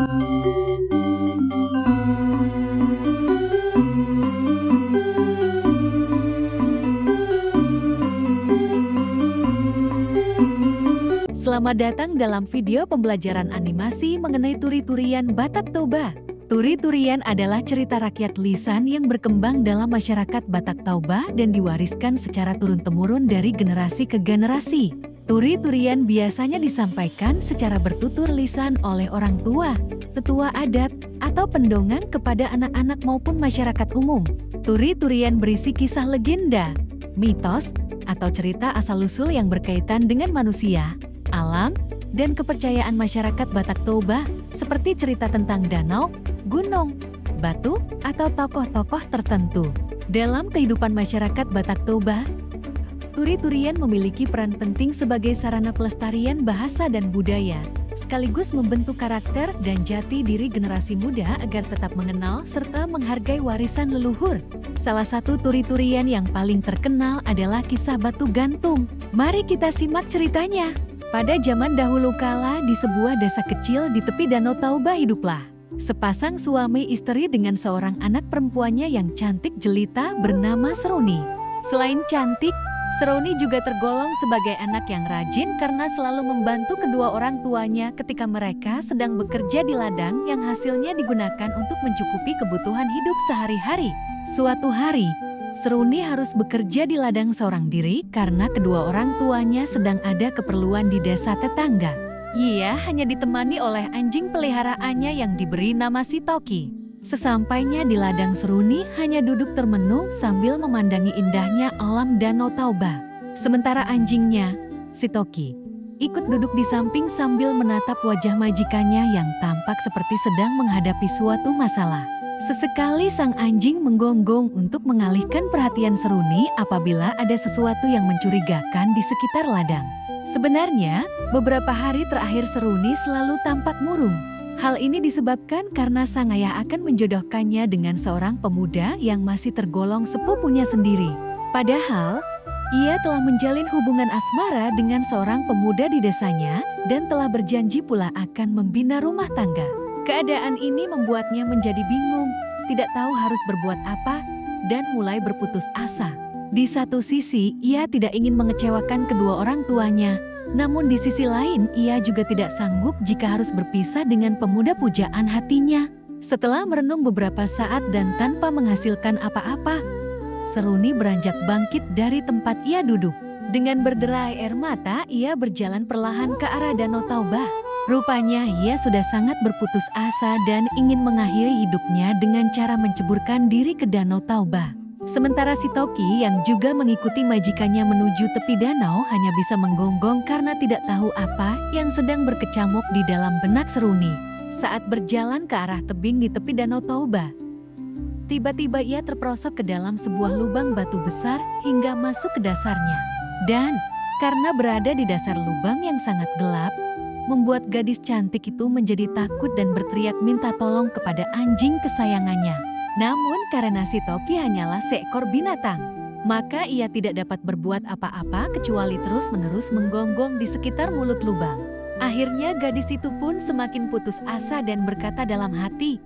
Selamat datang dalam video pembelajaran animasi mengenai Turi-Turian Batak Toba. Turi-Turian adalah cerita rakyat lisan yang berkembang dalam masyarakat Batak Toba dan diwariskan secara turun-temurun dari generasi ke generasi. Turi-Turian biasanya disampaikan secara bertutur lisan oleh orang tua, tetua adat, atau pendongeng kepada anak-anak maupun masyarakat umum. Turi-Turian berisi kisah legenda, mitos, atau cerita asal-usul yang berkaitan dengan manusia, alam, dan kepercayaan masyarakat Batak Toba, seperti cerita tentang danau, gunung, batu, atau tokoh-tokoh tertentu. Dalam kehidupan masyarakat Batak Toba, Turi-Turian memiliki peran penting sebagai sarana pelestarian bahasa dan budaya, sekaligus membentuk karakter dan jati diri generasi muda agar tetap mengenal serta menghargai warisan leluhur. Salah satu Turi-Turian yang paling terkenal adalah kisah Batu Gantung. Mari kita simak ceritanya. Pada zaman dahulu kala di sebuah desa kecil di tepi Danau Toba hiduplah sepasang suami istri dengan seorang anak perempuannya yang cantik jelita bernama Seruni. Selain cantik, Seruni juga tergolong sebagai anak yang rajin karena selalu membantu kedua orang tuanya ketika mereka sedang bekerja di ladang yang hasilnya digunakan untuk mencukupi kebutuhan hidup sehari-hari. Suatu hari, Seruni harus bekerja di ladang seorang diri karena kedua orang tuanya sedang ada keperluan di desa tetangga. Ia hanya ditemani oleh anjing peliharaannya yang diberi nama Sitoki. Sesampainya di ladang, Seruni hanya duduk termenung sambil memandangi indahnya alam Danau Toba. Sementara anjingnya, Sitoki, ikut duduk di samping sambil menatap wajah majikannya yang tampak seperti sedang menghadapi suatu masalah. Sesekali sang anjing menggonggong untuk mengalihkan perhatian Seruni apabila ada sesuatu yang mencurigakan di sekitar ladang. Sebenarnya, beberapa hari terakhir Seruni selalu tampak murung. Hal ini disebabkan karena sang ayah akan menjodohkannya dengan seorang pemuda yang masih tergolong sepupunya sendiri. Padahal, ia telah menjalin hubungan asmara dengan seorang pemuda di desanya dan telah berjanji pula akan membina rumah tangga. Keadaan ini membuatnya menjadi bingung, tidak tahu harus berbuat apa, dan mulai berputus asa. Di satu sisi, ia tidak ingin mengecewakan kedua orang tuanya, namun di sisi lain, ia juga tidak sanggup jika harus berpisah dengan pemuda pujaan hatinya. Setelah merenung beberapa saat dan tanpa menghasilkan apa-apa, Seruni beranjak bangkit dari tempat ia duduk. Dengan berderai air mata, ia berjalan perlahan ke arah Danau Toba. Rupanya ia sudah sangat berputus asa dan ingin mengakhiri hidupnya dengan cara menceburkan diri ke Danau Toba. Sementara Sitoki yang juga mengikuti majikannya menuju tepi danau hanya bisa menggonggong karena tidak tahu apa yang sedang berkecamuk di dalam benak Seruni. Saat berjalan ke arah tebing di tepi Danau Toba, tiba-tiba ia terperosok ke dalam sebuah lubang batu besar hingga masuk ke dasarnya. Dan karena berada di dasar lubang yang sangat gelap, membuat gadis cantik itu menjadi takut dan berteriak minta tolong kepada anjing kesayangannya. Namun karena Sitoki hanyalah seekor binatang, maka ia tidak dapat berbuat apa-apa kecuali terus-menerus menggonggong di sekitar mulut lubang. Akhirnya gadis itu pun semakin putus asa dan berkata dalam hati,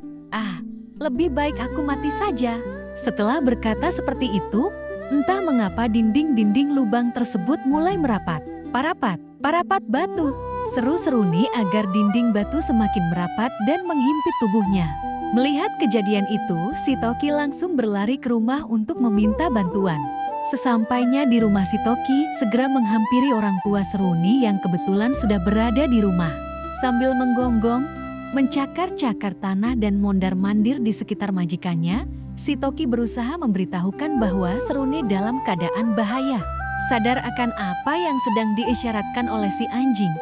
lebih baik aku mati saja." Setelah berkata seperti itu, entah mengapa dinding-dinding lubang tersebut mulai merapat. "Parapat, parapat batu!" seru Seruni agar dinding batu semakin merapat dan menghimpit tubuhnya. Melihat kejadian itu, Sitoki langsung berlari ke rumah untuk meminta bantuan. Sesampainya di rumah, Sitoki segera menghampiri orang tua Seruni yang kebetulan sudah berada di rumah. Sambil menggonggong, mencakar-cakar tanah dan mondar-mandir di sekitar majikannya, Sitoki berusaha memberitahukan bahwa Seruni dalam keadaan bahaya. Sadar akan apa yang sedang diisyaratkan oleh si anjing,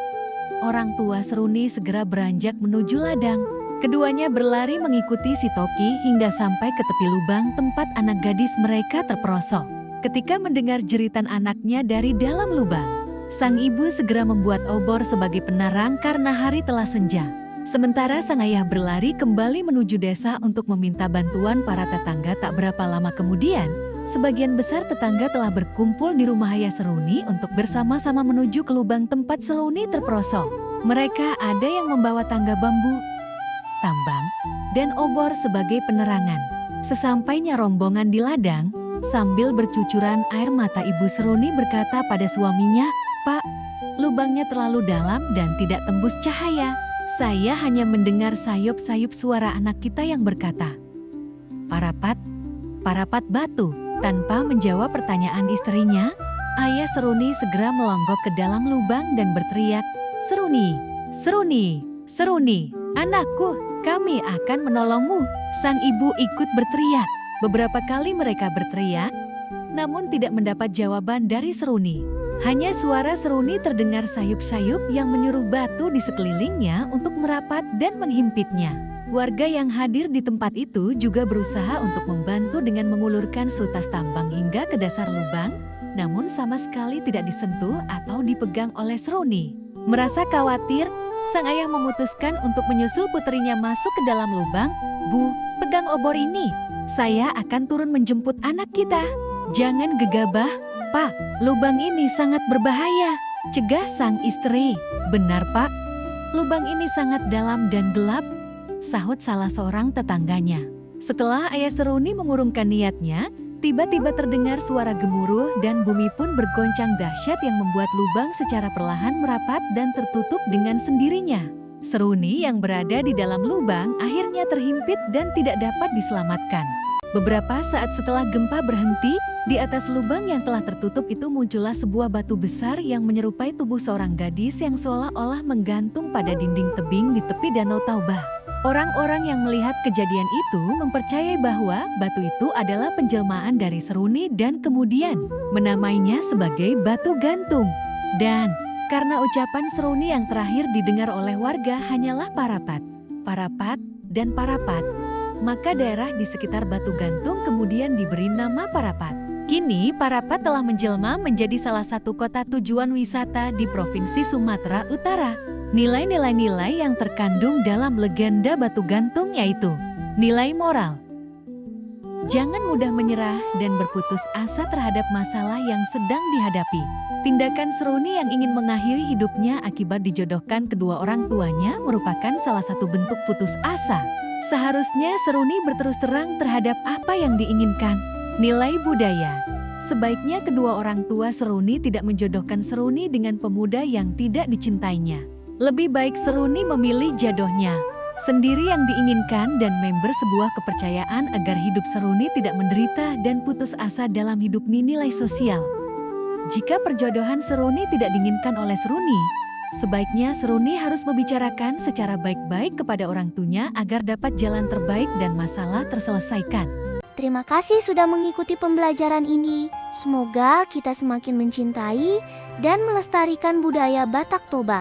orang tua Seruni segera beranjak menuju ladang. Keduanya berlari mengikuti Sitoki hingga sampai ke tepi lubang tempat anak gadis mereka terperosok. Ketika mendengar jeritan anaknya dari dalam lubang, sang ibu segera membuat obor sebagai penerang karena hari telah senja. Sementara sang ayah berlari kembali menuju desa untuk meminta bantuan para tetangga. Tak berapa lama kemudian, sebagian besar tetangga telah berkumpul di rumah ayah Seruni untuk bersama-sama menuju ke lubang tempat Seruni terperosok. Mereka ada yang membawa tangga bambu, tambang, dan obor sebagai penerangan. Sesampainya rombongan di ladang, sambil bercucuran air mata Ibu Seruni berkata pada suaminya, "Pak, lubangnya terlalu dalam dan tidak tembus cahaya." Saya hanya mendengar sayup-sayup suara anak kita yang berkata, "Parapat, parapat batu." Tanpa menjawab pertanyaan istrinya, Ayah Seruni segera melonggok ke dalam lubang dan berteriak, "Seruni, Seruni, Seruni, anakku, kami akan menolongmu." Sang ibu ikut berteriak. Beberapa kali mereka berteriak, namun tidak mendapat jawaban dari Seruni. Hanya suara Seruni terdengar sayup-sayup yang menyuruh batu di sekelilingnya untuk merapat dan menghimpitnya. Warga yang hadir di tempat itu juga berusaha untuk membantu dengan mengulurkan sutas tambang hingga ke dasar lubang, namun sama sekali tidak disentuh atau dipegang oleh Seruni. Merasa khawatir, sang ayah memutuskan untuk menyusul puterinya masuk ke dalam lubang. "Bu, pegang obor ini. Saya akan turun menjemput anak kita." "Jangan gegabah, Pak. Lubang ini sangat berbahaya," cegah sang istri. "Benar, Pak. Lubang ini sangat dalam dan gelap," sahut salah seorang tetangganya. Setelah Ayah Seruni mengurungkan niatnya, tiba-tiba terdengar suara gemuruh dan bumi pun bergoncang dahsyat yang membuat lubang secara perlahan merapat dan tertutup dengan sendirinya. Seruni yang berada di dalam lubang akhirnya terhimpit dan tidak dapat diselamatkan. Beberapa saat setelah gempa berhenti, di atas lubang yang telah tertutup itu muncullah sebuah batu besar yang menyerupai tubuh seorang gadis yang seolah-olah menggantung pada dinding tebing di tepi Danau Taubah. Orang-orang yang melihat kejadian itu mempercayai bahwa batu itu adalah penjelmaan dari Seruni dan kemudian menamainya sebagai batu gantung. Dan karena ucapan Seruni yang terakhir didengar oleh warga hanyalah parapat, parapat, dan parapat, maka daerah di sekitar batu gantung kemudian diberi nama Parapat. Kini Parapat telah menjelma menjadi salah satu kota tujuan wisata di Provinsi Sumatera Utara. Nilai-nilai yang terkandung dalam legenda batu gantung yaitu nilai moral. Jangan mudah menyerah dan berputus asa terhadap masalah yang sedang dihadapi. Tindakan Seruni yang ingin mengakhiri hidupnya akibat dijodohkan kedua orang tuanya merupakan salah satu bentuk putus asa. Seharusnya Seruni berterus terang terhadap apa yang diinginkan. Nilai budaya. Sebaiknya kedua orang tua Seruni tidak menjodohkan Seruni dengan pemuda yang tidak dicintainya. Lebih baik Seruni memilih jodohnya sendiri yang diinginkan dan member sebuah kepercayaan agar hidup Seruni tidak menderita dan putus asa dalam hidup nilai sosial. Jika perjodohan Seruni tidak diinginkan oleh Seruni, sebaiknya Seruni harus membicarakan secara baik-baik kepada orang tuanya agar dapat jalan terbaik dan masalah terselesaikan. Terima kasih sudah mengikuti pembelajaran ini. Semoga kita semakin mencintai dan melestarikan budaya Batak Toba.